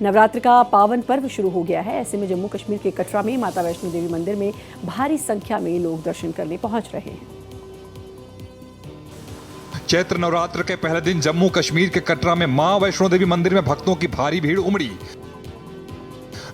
नवरात्र का पावन पर्व शुरू हो गया है। ऐसे में जम्मू कश्मीर के कटरा में माता वैष्णो देवी मंदिर में भारी संख्या में लोग दर्शन करने पहुंच रहे हैं। चैत्र नवरात्र के पहले दिन जम्मू कश्मीर के कटरा में मां वैष्णो देवी मंदिर में भक्तों की भारी भीड़ उमड़ी,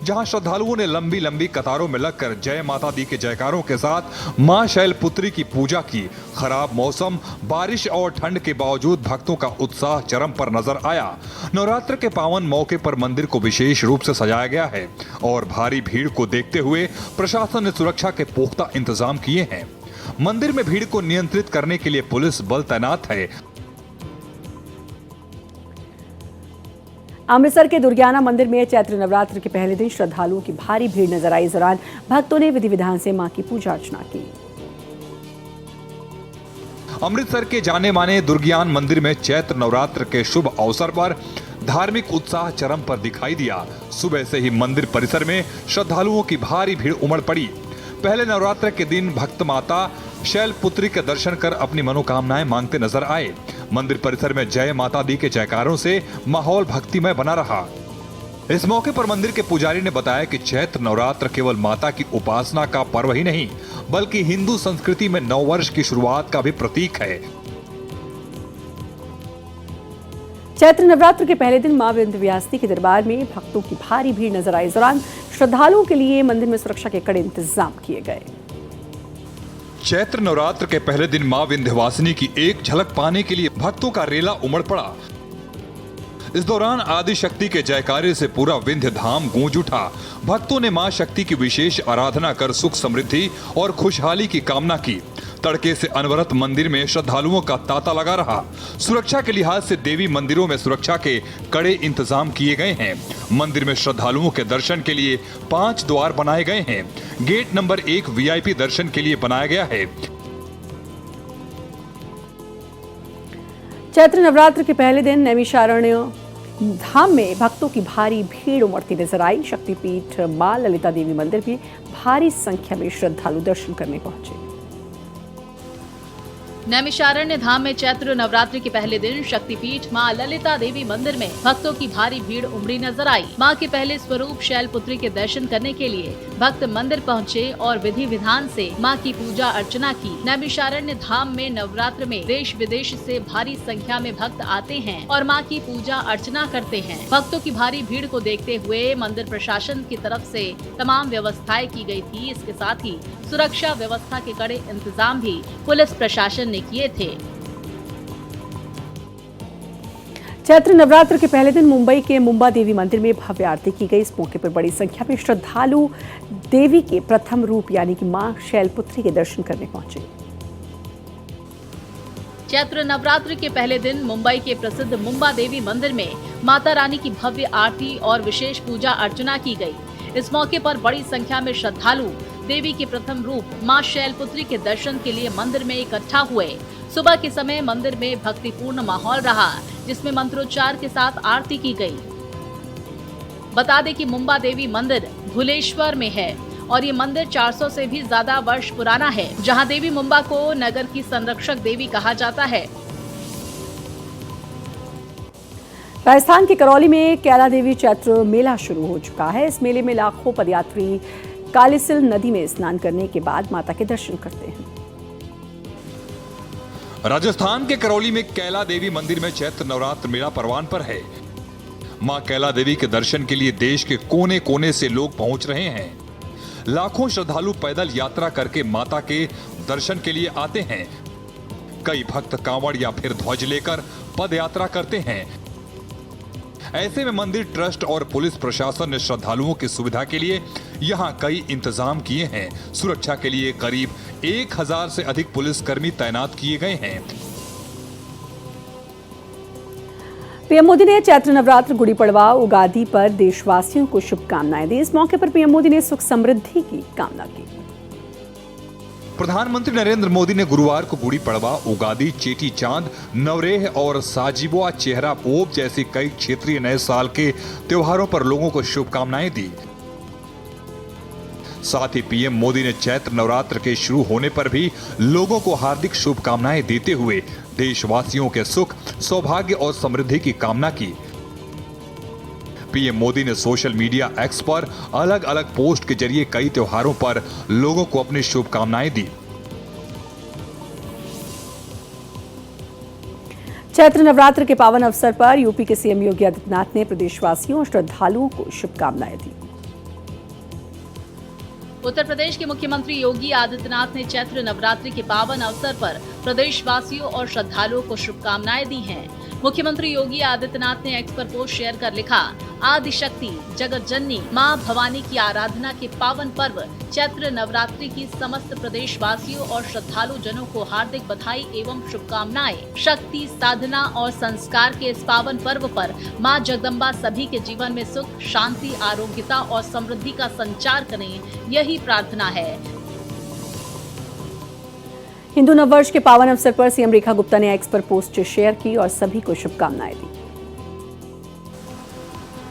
जहां श्रद्धालुओं ने लंबी लंबी कतारों में लगकर जय माता दी के जयकारों के साथ मां शैलपुत्री की पूजा की। खराब मौसम, बारिश और ठंड के बावजूद भक्तों का उत्साह चरम पर नजर आया। नवरात्र के पावन मौके पर मंदिर को विशेष रूप से सजाया गया है और भारी भीड़ को देखते हुए प्रशासन ने सुरक्षा के पुख्ता इंतजाम किए हैं। मंदिर में भीड़ को नियंत्रित करने के लिए पुलिस बल तैनात है। अमृतसर के दुर्गियाना मंदिर में चैत्र नवरात्र के पहले दिन श्रद्धालुओं की भारी भीड़ नजर आई। इस दौरान भक्तों ने विधि विधान से मां की पूजा अर्चना की। अमृतसर के जाने माने दुर्गियान मंदिर में चैत्र नवरात्र के शुभ अवसर पर धार्मिक उत्साह चरम पर दिखाई दिया। सुबह से ही मंदिर परिसर में श्रद्धालुओं की भारी भीड़ उमड़ पड़ी। पहले नवरात्र के दिन भक्त माता शैलपुत्री के दर्शन कर अपनी मनोकामनाएं मांगते नजर आए। मंदिर परिसर में जय माता दी के जयकारों से माहौल भक्तिमय बना रहा। इस मौके पर मंदिर के पुजारी ने बताया कि चैत्र नवरात्र केवल माता की उपासना का पर्व ही नहीं, बल्कि हिंदू संस्कृति में नववर्ष की शुरुआत का भी प्रतीक है। चैत्र नवरात्र के पहले दिन मां विंध्यवासिनी के दरबार में भक्तों की भारी भीड़ नजर आई। इस दौरान श्रद्धालुओं के लिए मंदिर में सुरक्षा के कड़े इंतजाम किए गए। चैत्र नवरात्र के पहले दिन मां विंध्यवासिनी की एक झलक पाने के लिए भक्तों का रेला उमड़ पड़ा। इस दौरान आदि शक्ति के जयकारे से पूरा विंध्य धाम गूंज उठा। भक्तों ने मां शक्ति की विशेष आराधना कर सुख समृद्धि और खुशहाली की कामना की। तड़के से अनवरत मंदिर में श्रद्धालुओं का तांता लगा रहा। सुरक्षा के लिहाज से देवी मंदिरों में सुरक्षा के कड़े इंतजाम किए गए हैं। मंदिर में श्रद्धालुओं के दर्शन के लिए 5 द्वार बनाए गए हैं। गेट नंबर 1 वीआईपी दर्शन के लिए बनाया गया है। चैत्र नवरात्र के पहले दिन नैमिषारण्य धाम में भक्तों की भारी भीड़ उमड़ती नजर आई। शक्तिपीठ मां ललिता देवी मंदिर में भारी संख्या में श्रद्धालु दर्शन करने पहुंचे। नैमिषारण्य धाम में चैत्र नवरात्रि के पहले दिन शक्तिपीठ मां ललिता देवी मंदिर में भक्तों की भारी भीड़ उमड़ी नजर आई। मां के पहले स्वरूप शैलपुत्री के दर्शन करने के लिए भक्त मंदिर पहुंचे और विधि विधान से मां की पूजा अर्चना की। नैमिषारण्य धाम में नवरात्र में देश विदेश से भारी संख्या में भक्त आते हैं और मां की पूजा अर्चना करते हैं। भक्तों की भारी भीड़ को देखते हुए मंदिर प्रशासन की तरफ से तमाम व्यवस्थाएं की गई थी। इसके साथ ही सुरक्षा व्यवस्था के कड़े इंतजाम भी पुलिस प्रशासन ने किए थे। चैत्र नवरात्र के पहले दिन मुंबई के मुंबा देवी मंदिर में भव्य आरती की गई। इस मौके पर बड़ी संख्या में श्रद्धालु देवी के प्रथम रूप यानी कि मां शैलपुत्री के दर्शन करने पहुंचे। चैत्र नवरात्र के पहले दिन मुंबई के प्रसिद्ध मुंबा देवी मंदिर में माता रानी की भव्य आरती और विशेष पूजा अर्चना की गई। इस मौके पर बड़ी संख्या में श्रद्धालु देवी के प्रथम रूप मां शैलपुत्री के दर्शन के लिए मंदिर में इकट्ठा हुए। सुबह के समय मंदिर में भक्तिपूर्ण माहौल रहा, जिसमें मंत्रोच्चार के साथ आरती की गई। बता दें कि मुंबा देवी मंदिर भुलेश्वर में है और ये मंदिर 400 से भी ज्यादा वर्ष पुराना है, जहां देवी मुंबा को नगर की संरक्षक देवी कहा जाता है। राजस्थान के करौली में कैला देवी चैत्र मेला शुरू हो चुका है। इस मेले में लाखों पदयात्री कालीसिल नदी में स्नान करने के बाद माता के दर्शन करते हैं। राजस्थान के करौली में कैला देवी मंदिर में चैत्र नवरात्र मेला परवान पर है। मां कैला देवी के दर्शन के लिए देश के कोने कोने से लोग पहुंच रहे हैं। लाखों श्रद्धालु पैदल यात्रा करके माता के दर्शन के लिए आते हैं। कई भक्त कांवड़ या फिर ध्वज लेकर पद यात्रा करते हैं। ऐसे में मंदिर ट्रस्ट और पुलिस प्रशासन ने श्रद्धालुओं की सुविधा के लिए यहां कई इंतजाम किए हैं। सुरक्षा के लिए करीब 1000 से अधिक पुलिसकर्मी तैनात किए गए हैं। पीएम मोदी ने चैत्र नवरात्र, गुड़ी पड़वा, उगादी पर देशवासियों को शुभकामनाएं दी। इस मौके पर पीएम मोदी ने सुख समृद्धि की कामना की। प्रधानमंत्री नरेंद्र मोदी ने गुरुवार को गुड़ी पड़वा, उगादी, चेटी चांद, नवरेह और साजिबुआ चेहरा पोप जैसे कई क्षेत्रीय नए साल के त्योहारों पर लोगों को शुभकामनाएं दी। साथ ही पीएम मोदी ने चैत्र नवरात्र के शुरू होने पर भी लोगों को हार्दिक शुभकामनाएं देते हुए देशवासियों के सुख, सौभाग्य और समृद्धि की कामना की। पीएम मोदी ने सोशल मीडिया एक्स पर अलग अलग पोस्ट के जरिए कई त्योहारों पर लोगों को अपनी शुभकामनाएं दी। चैत्र नवरात्र के पावन अवसर पर यूपी के सीएम योगी आदित्यनाथ ने प्रदेशवासियों और श्रद्धालुओं को शुभकामनाएं दी। उत्तर प्रदेश के मुख्यमंत्री योगी आदित्यनाथ ने चैत्र नवरात्रि के पावन अवसर पर प्रदेशवासियों और श्रद्धालुओं को शुभकामनाएं दी हैं। मुख्यमंत्री योगी आदित्यनाथ ने एक्स पर पोस्ट शेयर कर लिखा, आदि शक्ति जगत जननी मां भवानी की आराधना के पावन पर्व चैत्र नवरात्रि की समस्त प्रदेशवासियों और श्रद्धालु जनों को हार्दिक बधाई एवं शुभकामनाएं। शक्ति, साधना और संस्कार के इस पावन पर्व पर मां जगदम्बा सभी के जीवन में सुख, शांति, आरोग्यता और समृद्धि का संचार करें, यही प्रार्थना है। हिंदू नववर्ष के पावन अवसर पर सीएम रेखा गुप्ता ने एक्स पर पोस्ट शेयर की और सभी को शुभकामनाएं दी।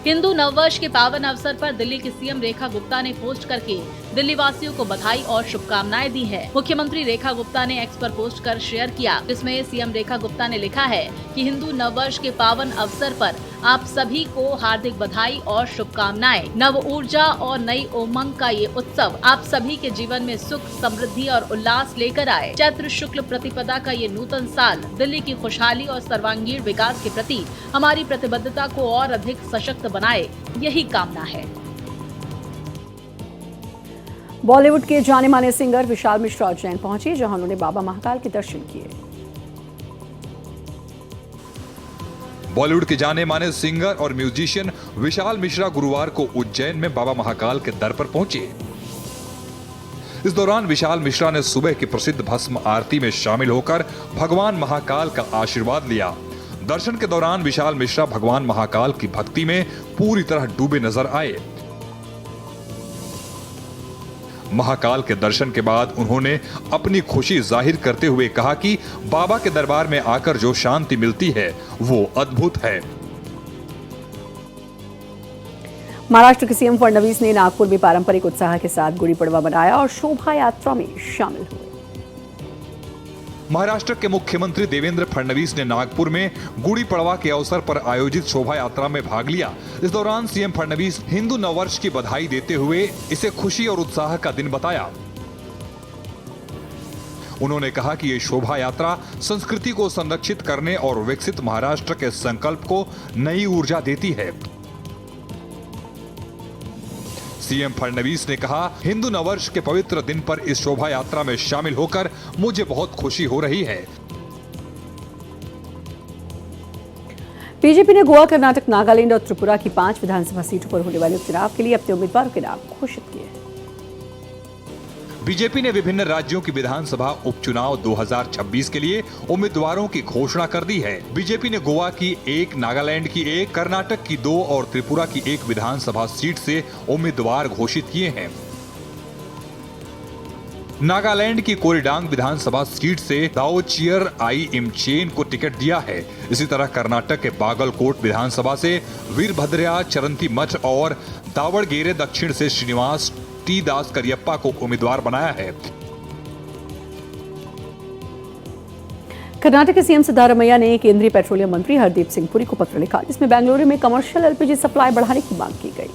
हिंदू नववर्ष के पावन अवसर पर दिल्ली की सीएम रेखा गुप्ता ने पोस्ट करके दिल्ली वासियों को बधाई और शुभकामनाएं दी है। मुख्यमंत्री रेखा गुप्ता ने एक्स पर पोस्ट कर शेयर किया, जिसमें सीएम रेखा गुप्ता ने लिखा है कि हिंदू नववर्ष के पावन अवसर पर आप सभी को हार्दिक बधाई और शुभकामनाएं। नव ऊर्जा और नई उमंग का ये उत्सव आप सभी के जीवन में सुख, समृद्धि और उल्लास लेकर आए। चैत्र शुक्ल प्रतिपदा का ये नूतन साल दिल्ली की खुशहाली और सर्वांगीण विकास के प्रति हमारी प्रतिबद्धता को और अधिक सशक्त बनाए, यही कामना है। बॉलीवुड के जाने माने सिंगर विशाल मिश्रा उज्जैन पहुंचे, जहां उन्होंने बाबा महाकाल के दर्शन किए। बॉलीवुड के जाने माने सिंगर और म्यूजिशियन विशाल मिश्रा गुरुवार को उज्जैन में बाबा महाकाल के दर पर पहुंचे। इस दौरान विशाल मिश्रा ने सुबह की प्रसिद्ध भस्म आरती में शामिल होकर भगवान महाकाल का आशीर्वाद लिया। दर्शन के दौरान विशाल मिश्रा भगवान महाकाल की भक्ति में पूरी तरह डूबे नजर आए। महाकाल के दर्शन के बाद उन्होंने अपनी खुशी जाहिर करते हुए कहा कि बाबा के दरबार में आकर जो शांति मिलती है वो अद्भुत है। महाराष्ट्र के सीएम फडणवीस ने नागपुर में पारंपरिक उत्साह के साथ गुड़ी पड़वा मनाया और शोभा यात्रा में शामिल हुए। महाराष्ट्र के मुख्यमंत्री देवेंद्र फडणवीस ने नागपुर में गुड़ी पड़वा के अवसर पर आयोजित शोभा यात्रा में भाग लिया। इस दौरान सीएम फडणवीस हिंदू नववर्ष की बधाई देते हुए इसे खुशी और उत्साह का दिन बताया। उन्होंने कहा कि ये शोभा यात्रा संस्कृति को संरक्षित करने और विकसित महाराष्ट्र के संकल्प को नई ऊर्जा देती है। सीएम फडणवीस ने कहा, हिंदू नववर्ष के पवित्र दिन पर इस शोभा यात्रा में शामिल होकर मुझे बहुत खुशी हो रही है। बीजेपी ने गोवा, कर्नाटक, नागालैंड और त्रिपुरा की 5 विधानसभा सीटों पर होने वाले उपचुनाव के लिए अपने उम्मीदवारों के नाम घोषित किए। बीजेपी ने विभिन्न राज्यों की विधानसभा उपचुनाव 2026 के लिए उम्मीदवारों की घोषणा कर दी है। बीजेपी ने गोवा की 1, नागालैंड की 1, कर्नाटक की 2 और त्रिपुरा की 1 विधानसभा सीट से उम्मीदवार घोषित किए हैं। नागालैंड की कोरीडांग विधानसभा सीट से दाओचियर आई इमचेन को टिकट दिया है। इसी तरह कर्नाटक के बागलकोट विधानसभा से वीरभद्रया चरंती मठ और दावड़गेरे दक्षिण से श्रीनिवास टी दास करियप्पा को उम्मीदवार बनाया है। कर्नाटक के सीएम सिद्धारमैया ने केंद्रीय पेट्रोलियम मंत्री हरदीप सिंह पुरी को पत्र लिखा, जिसमें बेंगलुरु में कमर्शियल एलपीजी सप्लाई बढ़ाने की मांग की गई।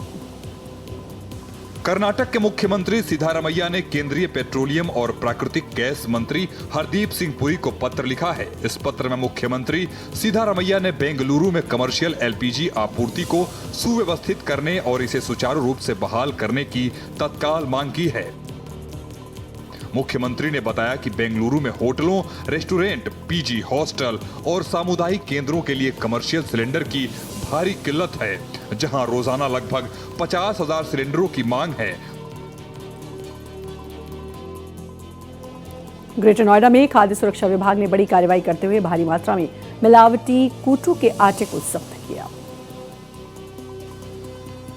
कर्नाटक के मुख्यमंत्री सिद्धारमैया ने केंद्रीय पेट्रोलियम और प्राकृतिक गैस मंत्री हरदीप सिंह पुरी को पत्र लिखा है। इस पत्र में मुख्यमंत्री सिद्धारमैया ने बेंगलुरु में कमर्शियल एलपीजी आपूर्ति को सुव्यवस्थित करने और इसे सुचारू रूप से बहाल करने की तत्काल मांग की है। मुख्यमंत्री ने बताया कि बेंगलुरु में होटलों, रेस्टोरेंट, पीजी, हॉस्टल और सामुदायिक केंद्रों के लिए कमर्शियल सिलेंडर की भारी किल्लत है, जहां रोजाना लगभग 50,000 सिलेंडरों की मांग है। ग्रेटर नोएडा में खाद्य सुरक्षा विभाग ने बड़ी कार्रवाई करते हुए भारी मात्रा में मिलावटी कूटू के आटे को जब्त किया।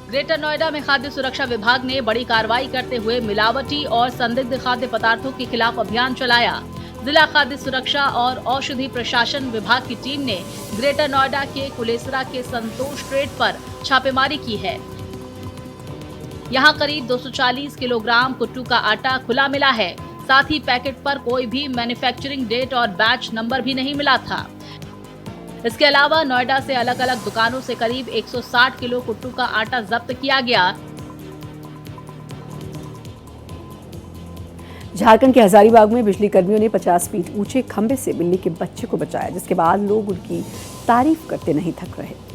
ग्रेटर नोएडा में खाद्य सुरक्षा विभाग ने बड़ी कार्रवाई करते हुए मिलावटी और संदिग्ध खाद्य पदार्थों के खिलाफ अभियान चलाया। जिला खाद्य सुरक्षा और औषधि प्रशासन विभाग की टीम ने ग्रेटर नोएडा के कुलेसरा के संतोष ट्रेड पर छापेमारी की है। यहां करीब 240 किलोग्राम कुट्टू का आटा खुला मिला है। साथ ही पैकेट पर कोई भी मैन्युफैक्चरिंग डेट और बैच नंबर भी नहीं मिला था। इसके अलावा नोएडा से अलग अलग दुकानों से करीब 160 किलो कुट्टू का आटा जब्त किया गया। झारखंड के हजारीबाग में बिजली कर्मियों ने 50 फीट ऊंचे खंभे से बिल्ली के बच्चे को बचाया, जिसके बाद लोग उनकी तारीफ करते नहीं थक रहे।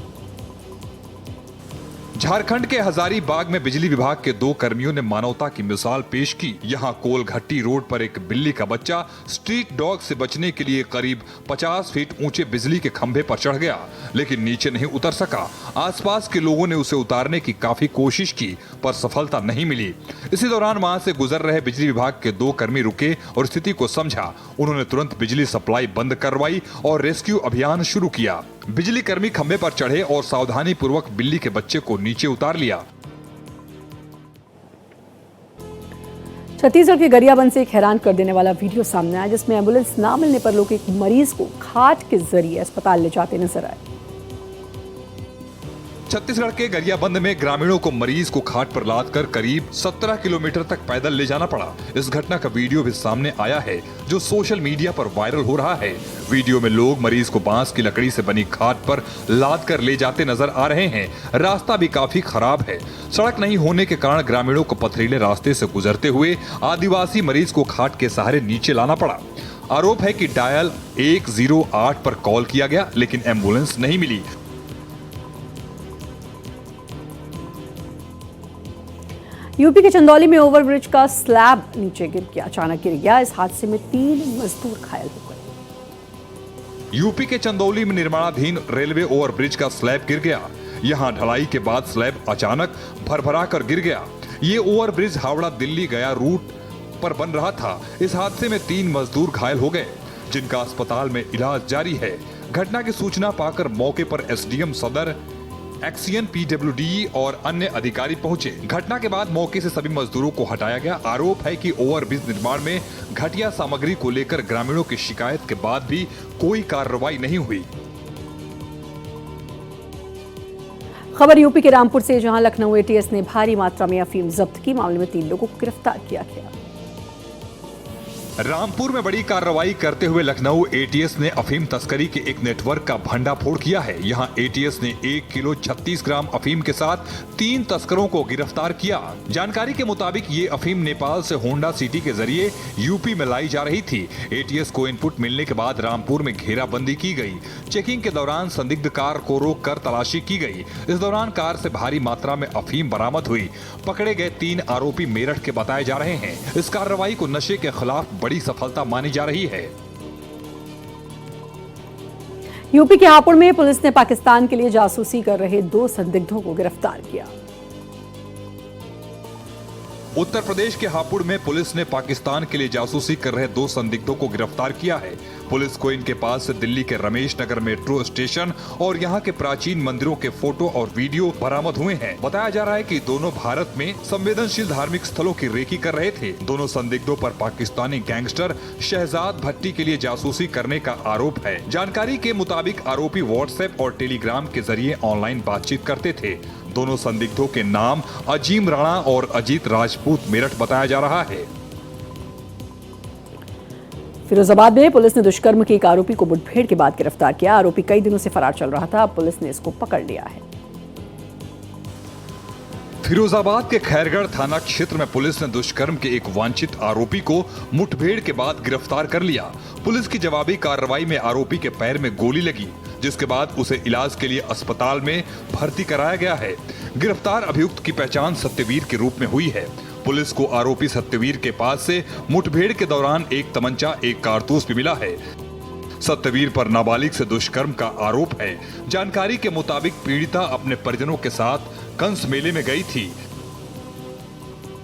झारखंड के हजारीबाग में बिजली विभाग के 2 कर्मियों ने मानवता की मिसाल पेश की। यहां कोलघट्टी रोड पर एक बिल्ली का बच्चा स्ट्रीट डॉग से बचने के लिए करीब 50 फीट ऊंचे बिजली के खंभे पर चढ़ गया, लेकिन नीचे नहीं उतर सका। आसपास के लोगों ने उसे उतारने की काफी कोशिश की, पर सफलता नहीं मिली। इसी दौरान वहां से गुजर रहे बिजली विभाग के 2 कर्मी रुके और स्थिति को समझा। उन्होंने तुरंत बिजली सप्लाई बंद करवाई और रेस्क्यू अभियान शुरू किया। बिजली कर्मी खंभे पर चढ़े और सावधानी पूर्वक बिल्ली के बच्चे को नीचे उतार लिया। छत्तीसगढ़ के गरियाबंद से एक हैरान कर देने वाला वीडियो सामने आया, जिसमें एम्बुलेंस ना मिलने पर लोग एक मरीज को खाट के जरिए अस्पताल ले जाते नजर आए। छत्तीसगढ़ के गरियाबंद में ग्रामीणों को मरीज को खाट पर लादकर करीब 17 किलोमीटर तक पैदल ले जाना पड़ा। इस घटना का वीडियो भी सामने आया है, जो सोशल मीडिया पर वायरल हो रहा है। वीडियो में लोग मरीज को बांस की लकड़ी से बनी खाट पर लादकर ले जाते नजर आ रहे हैं। रास्ता भी काफी खराब है। सड़क नहीं होने के कारण ग्रामीणों को पथरीले रास्ते से गुजरते हुए आदिवासी मरीज को खाट के सहारे नीचे लाना पड़ा। आरोप है कि डायल 108 पर कॉल किया गया, लेकिन एम्बुलेंस नहीं मिली। यूपी के चंदौली में ओवरब्रिज का स्लैब नीचे अचानक गिर गया। इस हादसे में 3 मजदूर घायल हो गए। यूपी के चंदौली में निर्माणाधीन रेलवे ओवरब्रिज का स्लैब गिर गया। यहां ढलाई के बाद स्लैब अचानक भरभरा कर गिर गया। ये ओवरब्रिज हावड़ा दिल्ली गया रूट पर बन रहा था। इस हादसे में 3 मजदूर घायल हो गए, जिनका अस्पताल में इलाज जारी है। घटना की सूचना पाकर मौके पर एसडीएम सदर, एक्सीएन पीडब्ल्यूडी और अन्य अधिकारी पहुंचे। घटना के बाद मौके से सभी मजदूरों को हटाया गया। आरोप है कि ओवरब्रिज निर्माण में घटिया सामग्री को लेकर ग्रामीणों की शिकायत के बाद भी कोई कार्रवाई नहीं हुई। खबर यूपी के रामपुर से, जहां लखनऊ एटीएस ने भारी मात्रा में अफीम जब्त की। मामले में 3 लोगों को गिरफ्तार किया गया। रामपुर में बड़ी कार्रवाई करते हुए लखनऊ एटीएस ने अफीम तस्करी के एक नेटवर्क का भंडाफोड़ किया है। यहां एटीएस ने 1 किलो 36 ग्राम अफीम के साथ 3 तस्करों को गिरफ्तार किया। जानकारी के मुताबिक ये अफीम नेपाल से होंडा सिटी के जरिए यूपी में लाई जा रही थी। एटीएस को इनपुट मिलने के बाद रामपुर में घेराबंदी की गई। चेकिंग के दौरान संदिग्ध कार को रोक कर तलाशी की गई। इस दौरान कार से भारी मात्रा में अफीम बरामद हुई। पकड़े गए 3 आरोपी मेरठ के बताए जा रहे हैं। इस कार्रवाई को नशे के खिलाफ बड़ी सफलता मानी जा रही है। यूपी के हापुड़ में पुलिस ने पाकिस्तान के लिए जासूसी कर रहे 2 संदिग्धों को गिरफ्तार किया। उत्तर प्रदेश के हापुड़ में पुलिस ने पाकिस्तान के लिए जासूसी कर रहे 2 संदिग्धों को गिरफ्तार किया है। पुलिस को इनके पास से दिल्ली के रमेश नगर मेट्रो स्टेशन और यहां के प्राचीन मंदिरों के फोटो और वीडियो बरामद हुए हैं। बताया जा रहा है कि दोनों भारत में संवेदनशील धार्मिक स्थलों की रेकी कर रहे थे। दोनों संदिग्धों पर पाकिस्तानी गैंगस्टर शहजाद भट्टी के लिए जासूसी करने का आरोप है। जानकारी के मुताबिक आरोपी व्हाट्सएप और टेलीग्राम के जरिए ऑनलाइन बातचीत करते थे। दोनों संदिग्धों के नाम अजीम राणा और अजीत राजपूत मेरठ बताया जा रहा है। फिरोजाबाद में पुलिस ने दुष्कर्म के एक आरोपी को मुठभेड़ के बाद गिरफ्तार किया। आरोपी कई दिनों से फरार चल रहा था। अब पुलिस ने इसको पकड़ लिया है। फिरोजाबाद के खैरगढ़ थाना क्षेत्र में पुलिस ने दुष्कर्म के एक वांछित आरोपी को मुठभेड़ के बाद गिरफ्तार कर लिया। पुलिस की जवाबी कार्रवाई में आरोपी के पैर में गोली लगी, जिसके बाद उसे इलाज के लिए अस्पताल में भर्ती कराया गया है। गिरफ्तार अभियुक्त की पहचान सत्यवीर के रूप में हुई है। पुलिस को आरोपी सत्यवीर के पास से मुठभेड़ के दौरान एक तमंचा, एक कारतूस भी मिला है। सत्यवीर पर नाबालिग से दुष्कर्म का आरोप है। जानकारी के मुताबिक पीड़िता अपने परिजनों के साथ कंस मेले में गई थी।